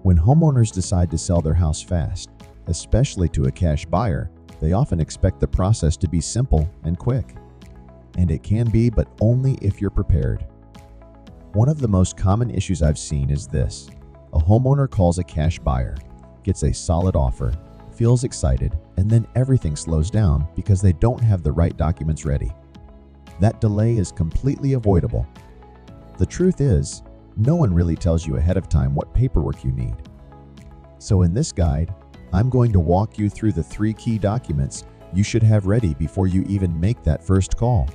When homeowners decide to sell their house fast, especially to a cash buyer, they often expect the process to be simple and quick. And it can be, but only if you're prepared. One of the most common issues I've seen is this. A homeowner calls a cash buyer, gets a solid offer, feels excited, and then everything slows down because they don't have the right documents ready. That delay is completely avoidable. The truth is, no one really tells you ahead of time what paperwork you need. So in this guide, I'm going to walk you through the 3 key documents you should have ready before you even make that first call.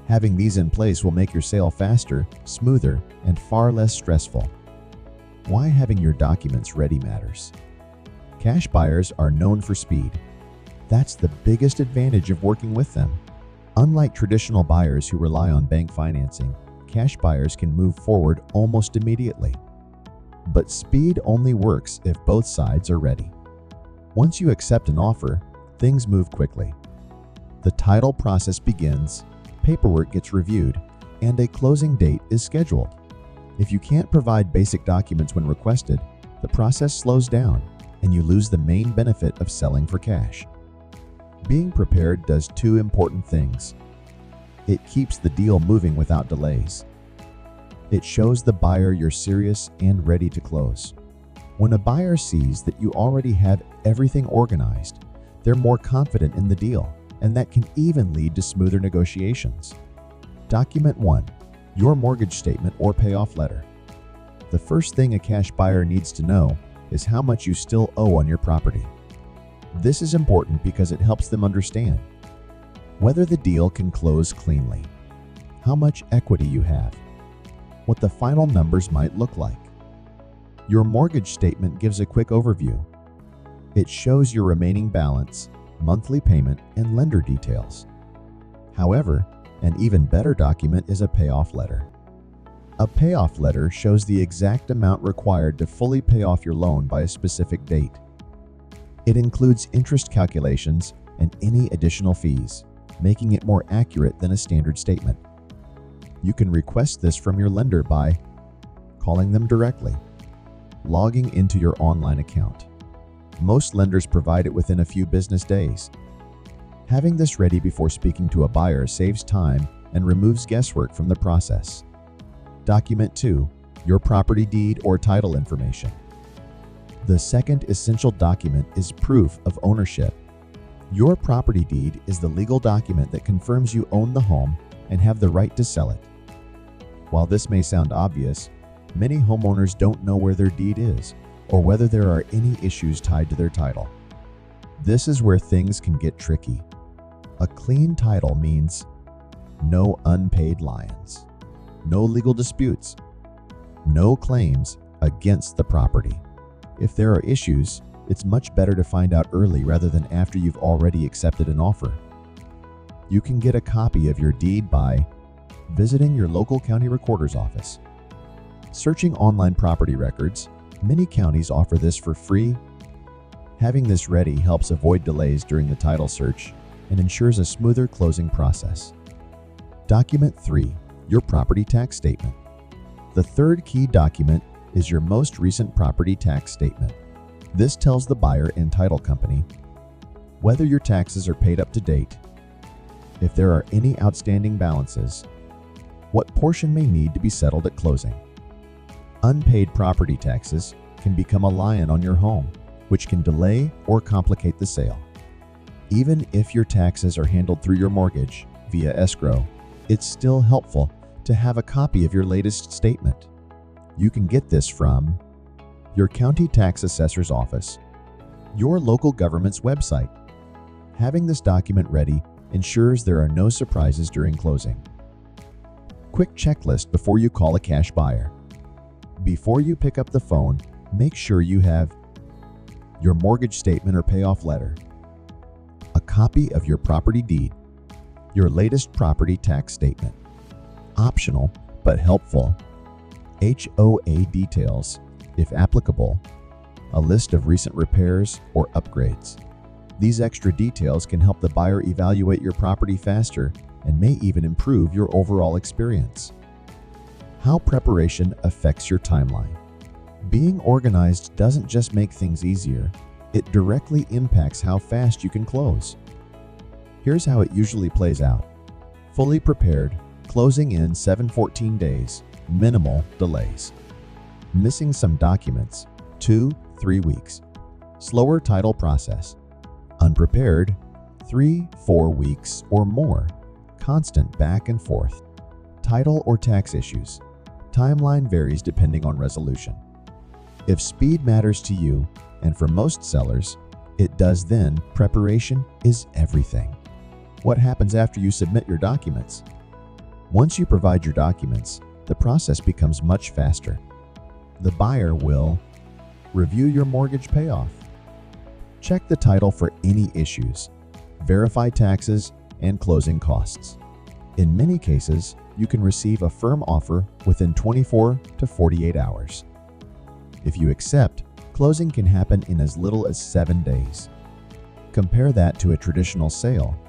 Having these in place will make your sale faster, smoother, and far less stressful. Why having your documents ready matters. Cash buyers are known for speed. That's the biggest advantage of working with them. Unlike traditional buyers who rely on bank financing, cash buyers can move forward almost immediately. But speed only works if both sides are ready. Once you accept an offer, things move quickly. The title process begins, paperwork gets reviewed, and a closing date is scheduled. If you can't provide basic documents when requested, the process slows down and you lose the main benefit of selling for cash. Being prepared does 2 important things. It keeps the deal moving without delays. It shows the buyer you're serious and ready to close. When a buyer sees that you already have everything organized, they're more confident in the deal, and that can even lead to smoother negotiations. Document 1. Your mortgage statement or payoff letter. The first thing a cash buyer needs to know is how much you still owe on your property. This is important because it helps them understand whether the deal can close cleanly, how much equity you have, what the final numbers might look like. Your mortgage statement gives a quick overview. It shows your remaining balance, monthly payment, and lender details. However, an even better document is a payoff letter. A payoff letter shows the exact amount required to fully pay off your loan by a specific date. It includes interest calculations and any additional fees, making it more accurate than a standard statement. You can request this from your lender by calling them directly, logging into your online account. Most lenders provide it within a few business days. Having this ready before speaking to a buyer saves time and removes guesswork from the process. Document 2. Your property deed or title information. The second essential document is proof of ownership. Your property deed is the legal document that confirms you own the home and have the right to sell it. While this may sound obvious, many homeowners don't know where their deed is or whether there are any issues tied to their title. This is where things can get tricky. A clean title means no unpaid liens, no legal disputes, no claims against the property. If there are issues, it's much better to find out early rather than after you've already accepted an offer. You can get a copy of your deed by visiting your local county recorder's office. Searching online property records, many counties offer this for free. Having this ready helps avoid delays during the title search and ensures a smoother closing process. Document 3. Your property tax statement. The third key document is your most recent property tax statement. This tells the buyer and title company whether your taxes are paid up to date, if there are any outstanding balances, what portion may need to be settled at closing. Unpaid property taxes can become a lion on your home, which can delay or complicate the sale. Even if your taxes are handled through your mortgage via escrow, it's still helpful to have a copy of your latest statement. You can get this from your county tax assessor's office, your local government's website. Having this document ready ensures there are no surprises during closing. Quick checklist before you call a cash buyer. Before you pick up the phone, make sure you have your mortgage statement or payoff letter, a copy of your property deed, your latest property tax statement. Optional, but helpful, HOA details, if applicable, a list of recent repairs or upgrades. These extra details can help the buyer evaluate your property faster and may even improve your overall experience. How preparation affects your timeline. Being organized doesn't just make things easier, it directly impacts how fast you can close. Here's how it usually plays out. Fully prepared, closing in 7-14 days, minimal delays. Missing some documents, 2-3 weeks. Slower title process. Unprepared, 3-4 weeks or more. Constant back and forth. Title or tax issues. Timeline varies depending on resolution. If speed matters to you, and for most sellers, it does, then preparation is everything. What happens after you submit your documents? Once you provide your documents, the process becomes much faster. The buyer will review your mortgage payoff, check the title for any issues, verify taxes and closing costs. In many cases, you can receive a firm offer within 24 to 48 hours. If you accept, closing can happen in as little as 7 days. Compare that to a traditional sale,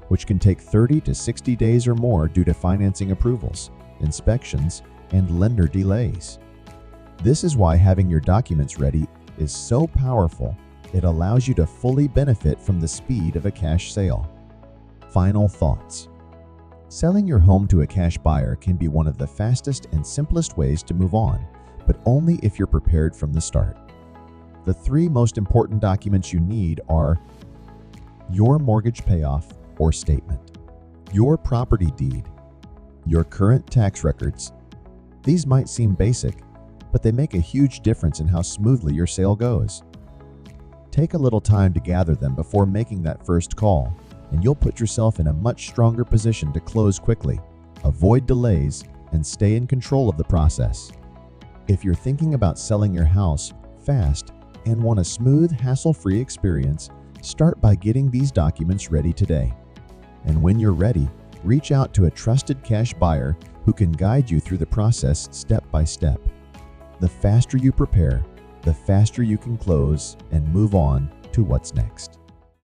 which can take 30 to 60 days or more due to financing approvals, inspections, and lender delays. This is why having your documents ready is so powerful. It allows you to fully benefit from the speed of a cash sale. Final thoughts. Selling your home to a cash buyer can be one of the fastest and simplest ways to move on, but only if you're prepared from the start. The 3 most important documents you need are your mortgage payoff or statement, your property deed, your current tax records. These might seem basic, but they make a huge difference in how smoothly your sale goes. Take a little time to gather them before making that first call, and you'll put yourself in a much stronger position to close quickly, avoid delays, and stay in control of the process. If you're thinking about selling your house fast and want a smooth, hassle-free experience, start by getting these documents ready today. And when you're ready, reach out to a trusted cash buyer who can guide you through the process step by step. The faster you prepare, the faster you can close and move on to what's next.